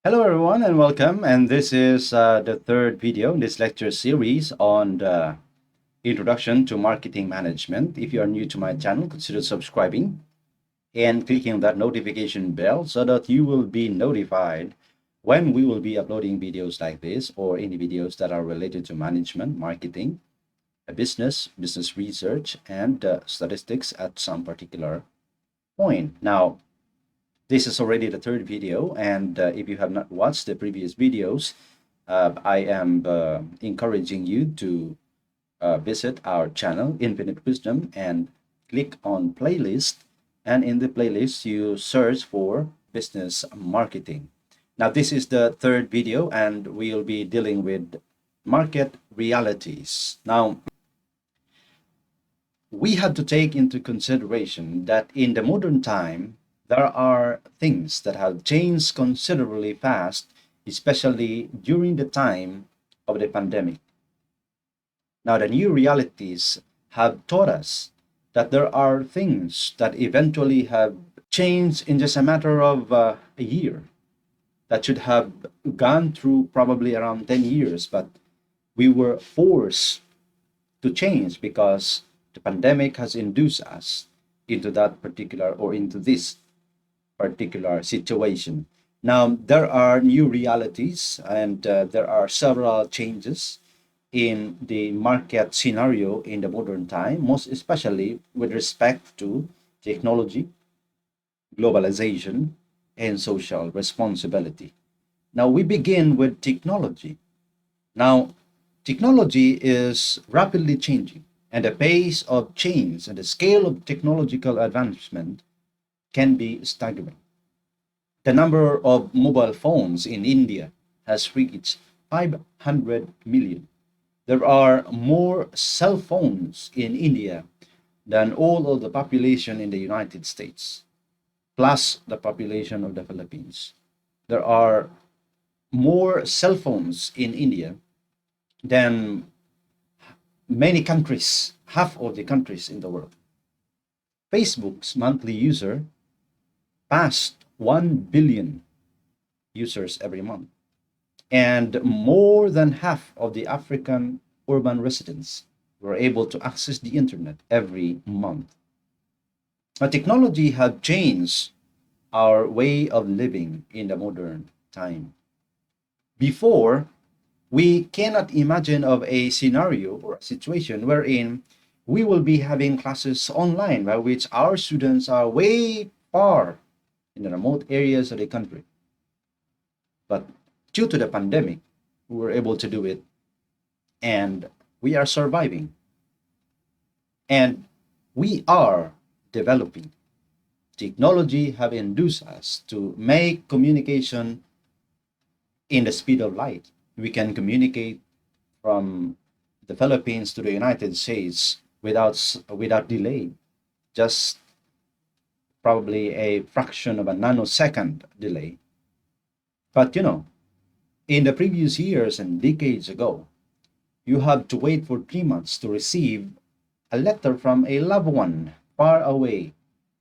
Hello, everyone, and welcome. And this is the third video in this lecture series on the introduction to marketing management. If you are new to my channel, consider subscribing and clicking that notification bell so that you will be notified when we will be uploading videos like this or any videos that are related to management, marketing, business research, and statistics at some particular point. Now, this is already the third video, and if you have not watched the previous videos, I am encouraging you to visit our channel, Infinite Wisdom, and click on playlist. And in the playlist, you search for business marketing. Now, this is the third video, and we'll be dealing with market realities. Now, we have to take into consideration that in the modern time, there are things that have changed considerably fast, especially during the time of the pandemic. Now, the new realities have taught us that there are things that eventually have changed in just a matter of a year, that should have gone through probably around 10 years, but we were forced to change because the pandemic has induced us into that particular or into this particular situation. Now, there are new realities and there are several changes in the market scenario in the modern time, most especially with respect to technology, globalization, and social responsibility. Now, we begin with technology. Now, technology is rapidly changing, and the pace of change and the scale of technological advancement can be staggering. The number of mobile phones in India has reached 500 million. There are more cell phones in India than all of the population in the United States, plus the population of the Philippines. There are more cell phones in India than many countries, half of the countries in the world. Facebook's monthly user passed 1 billion users every month. And more than half of the African urban residents were able to access the internet every month. Now, technology has changed our way of living in the modern time. Before, we cannot imagine of a scenario or a situation wherein we will be having classes online by which our students are way far in the remote areas of the country. But due to the pandemic, we were able to do it and we are surviving. And we are developing. Technology have induced us to make communication in the speed of light. We can communicate from the Philippines to the United States without delay, just probably a fraction of a nanosecond delay. But in the previous years and decades ago, you had to wait for 3 months to receive a letter from a loved one far away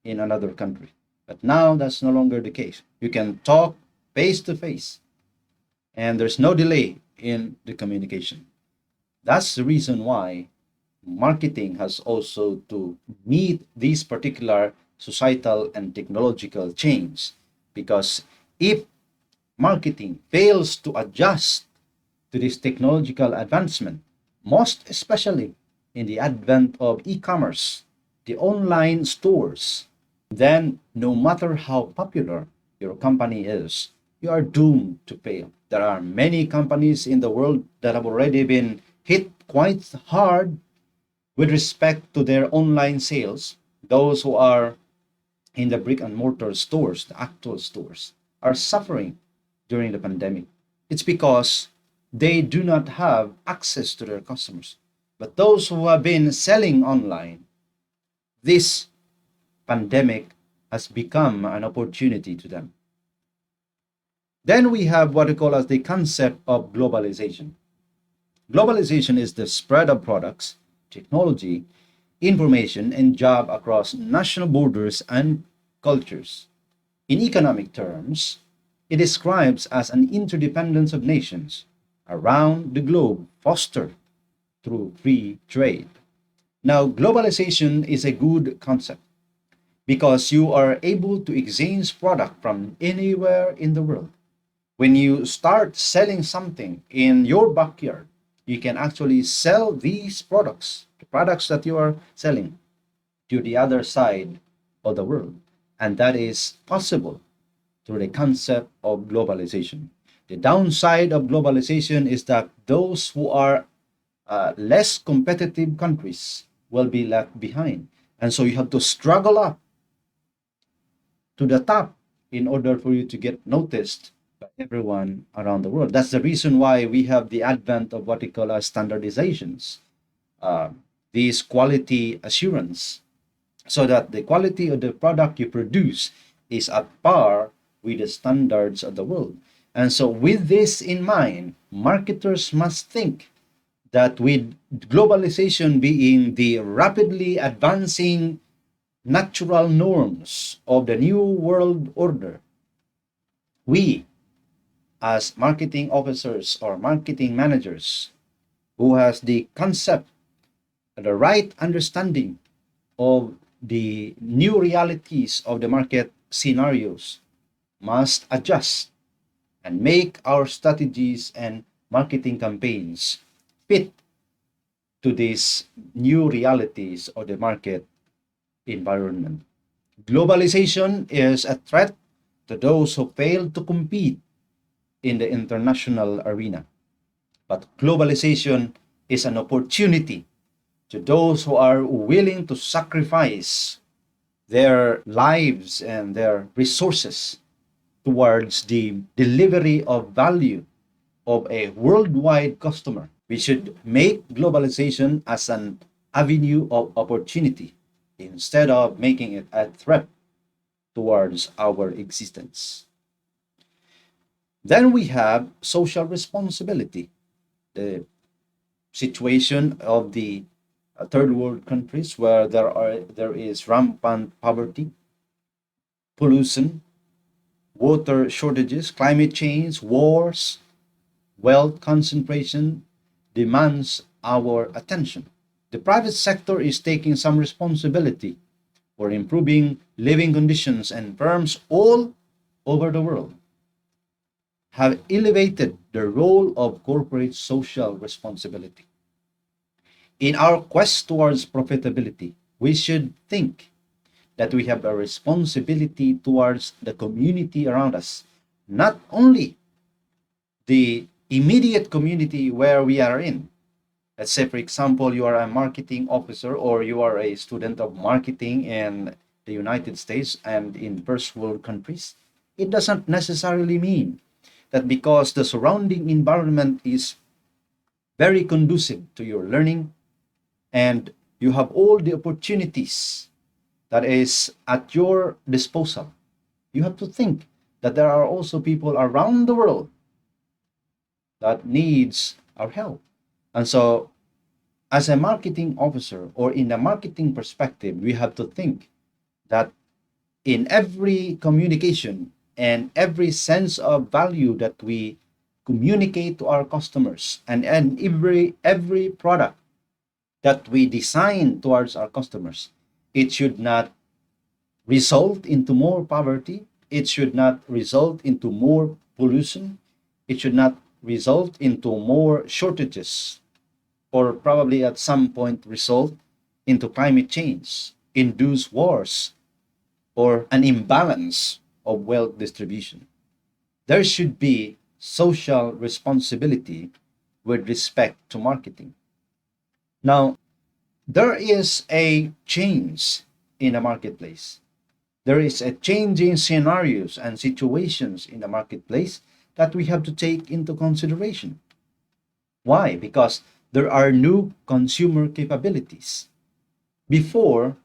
in another country. But now that's no longer the case. You can talk face to face, and there's no delay in the communication. That's the reason why marketing has also to meet these particular societal and technological change. Because if marketing fails to adjust to this technological advancement, most especially in the advent of e-commerce, the online stores, then no matter how popular your company is, you are doomed to fail. There are many companies in the world that have already been hit quite hard with respect to their online sales. Those who are in the brick and mortar stores, the actual stores, are suffering during the pandemic. It's because they do not have access to their customers. But those who have been selling online, this pandemic has become an opportunity to them. Then we have what we call as the concept of globalization. Globalization is the spread of products, technology, information, and job across national borders and cultures. In economic terms, It describes as an interdependence of nations around the globe fostered through free trade. Now, globalization is a good concept because you are able to exchange product from anywhere in the world. When you start selling something in your backyard, you can actually sell these products, the products that you are selling, to the other side of the world. And that is possible through the concept of globalization. The downside of globalization is that those who are less competitive countries will be left behind. And so you have to struggle up to the top in order for you to get noticed by everyone around the world. That's the reason why we have the advent of what we call as standardizations, uh, these quality assurance, so that the quality of the product you produce is at par with the standards of the world. And so, with this in mind, marketers must think that with globalization being the rapidly advancing natural norms of the new world order, we as marketing officers or marketing managers who has the concept, the right understanding of the new realities of the market scenarios must adjust and make our strategies and marketing campaigns fit to these new realities of the market environment. Globalization is a threat to those who fail to compete in the international arena. But globalization is an opportunity to those who are willing to sacrifice their lives and their resources towards the delivery of value of a worldwide customer. We should make globalization as an avenue of opportunity instead of making it a threat towards our existence. Then we have social responsibility, the situation of the third world countries where there is rampant poverty, pollution, water shortages, climate change, wars, wealth concentration demands our attention. The private sector is taking some responsibility for improving living conditions, and firms all over the world have elevated the role of corporate social responsibility. In our quest towards profitability, we should think that we have a responsibility towards the community around us, not only the immediate community where we are in. Let's say, for example, you are a marketing officer or you are a student of marketing in the United States and in first world countries. It doesn't necessarily mean that because the surrounding environment is very conducive to your learning and you have all the opportunities that is at your disposal, you have to think that there are also people around the world that needs our help. And so as a marketing officer or in a marketing perspective, we have to think that in every communication and every sense of value that we communicate to our customers, and every product that we design towards our customers, it should not result into more poverty, it should not result into more pollution, it should not result into more shortages, or probably at some point result into climate change, induce wars, or an imbalance of wealth distribution. There should be social responsibility with respect to marketing. Now, there is a change in the marketplace. There is a change in scenarios and situations in the marketplace that we have to take into consideration. Why? Because there are new consumer capabilities. Before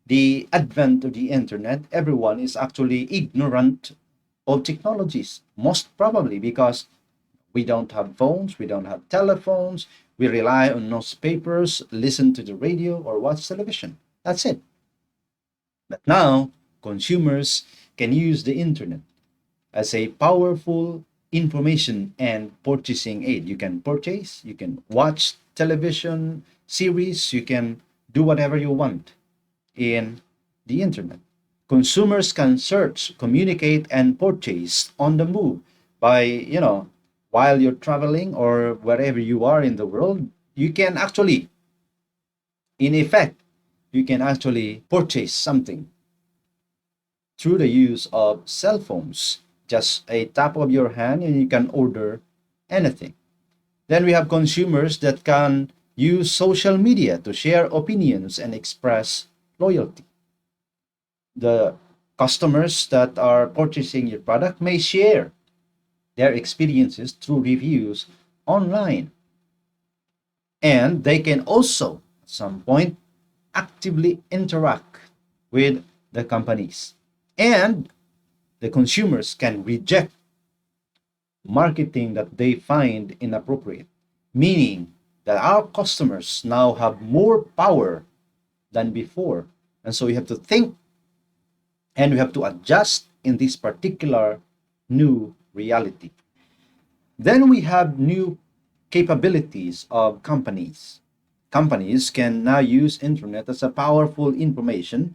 the advent of the internet, everyone is actually ignorant of technologies, most probably because we don't have phones, we don't have telephones, we rely on newspapers, listen to the radio, or watch television. That's it. But now, consumers can use the internet as a powerful information and purchasing aid. You can purchase, you can watch television series, you can do whatever you want in the internet. Consumers can search, communicate, and purchase on the move by, while you're traveling or wherever you are in the world, you can actually, in effect, you can actually purchase something through the use of cell phones. Just a tap of your hand and you can order anything. Then we have consumers that can use social media to share opinions and express loyalty. The customers that are purchasing your product may share their experiences through reviews online. And they can also, at some point, actively interact with the companies. And the consumers can reject marketing that they find inappropriate, meaning that our customers now have more power than before. And so we have to think and we have to adjust in this particular new reality. Then we have new capabilities of companies. Companies can now use internet as a powerful information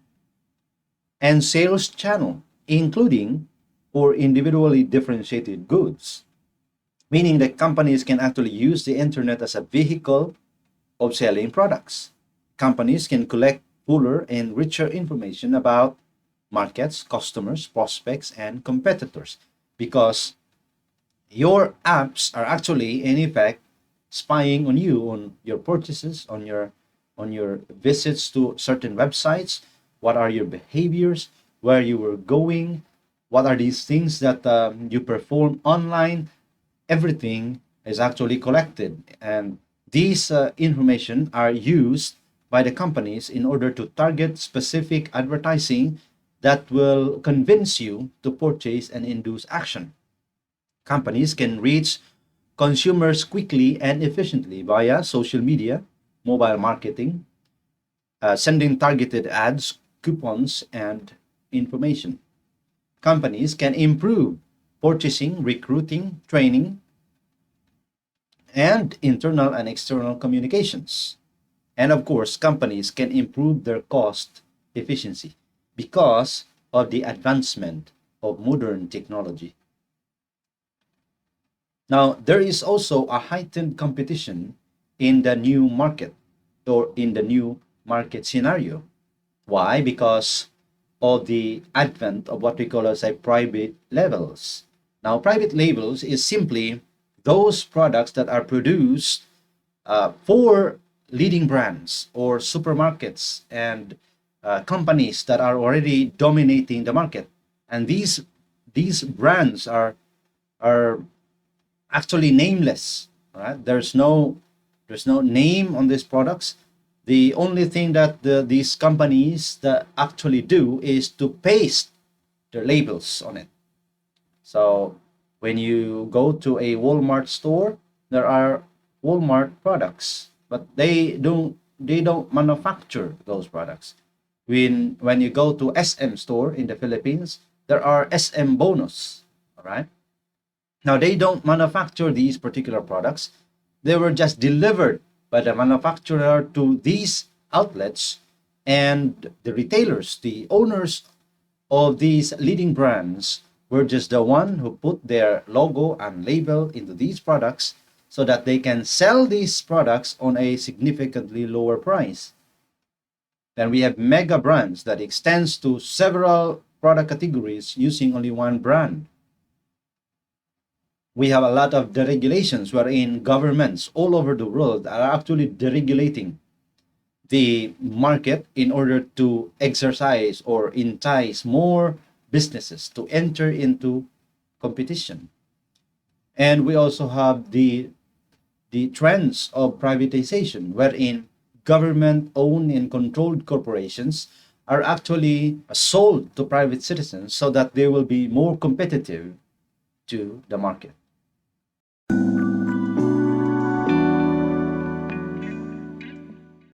and sales channel, including for individually differentiated goods, meaning that companies can actually use the internet as a vehicle of selling products. Companies can collect fuller and richer information about markets, customers, prospects, and competitors because your apps are actually, in effect, spying on you, on your purchases, on your visits to certain websites, what are your behaviors, where you were going, what are these things that you perform online. Everything is actually collected, and these information are used by the companies in order to target specific advertising that will convince you to purchase and induce action. Companies can reach consumers quickly and efficiently via social media, mobile marketing, sending targeted ads, coupons, and information. Companies can improve purchasing, recruiting, training, and internal and external communications. And of course, companies can improve their cost efficiency because of the advancement of modern technology. Now, there is also a heightened competition in the new market or in the new market scenario. Why? Because of the advent of what we call as a private labels. Now, private labels is simply those products that are produced for leading brands or supermarkets and companies that are already dominating the market. And these brands are actually nameless, right? There's no name on these products. The only thing that these companies that actually do is to paste their labels on it. So when you go to a Walmart store, there are Walmart products, but they don't manufacture those products. When you go to SM store in the Philippines, there are SM bonus, all right? Now, they don't manufacture these particular products. They were just delivered by the manufacturer to these outlets, and the retailers, the owners of these leading brands, were just the one who put their logo and label into these products so that they can sell these products on a significantly lower price. Then we have mega brands that extends to several product categories using only one brand. We have a lot of deregulations wherein governments all over the world are actually deregulating the market in order to exercise or entice more businesses to enter into competition. And we also have the trends of privatization wherein government owned and controlled corporations are actually sold to private citizens so that they will be more competitive to the market.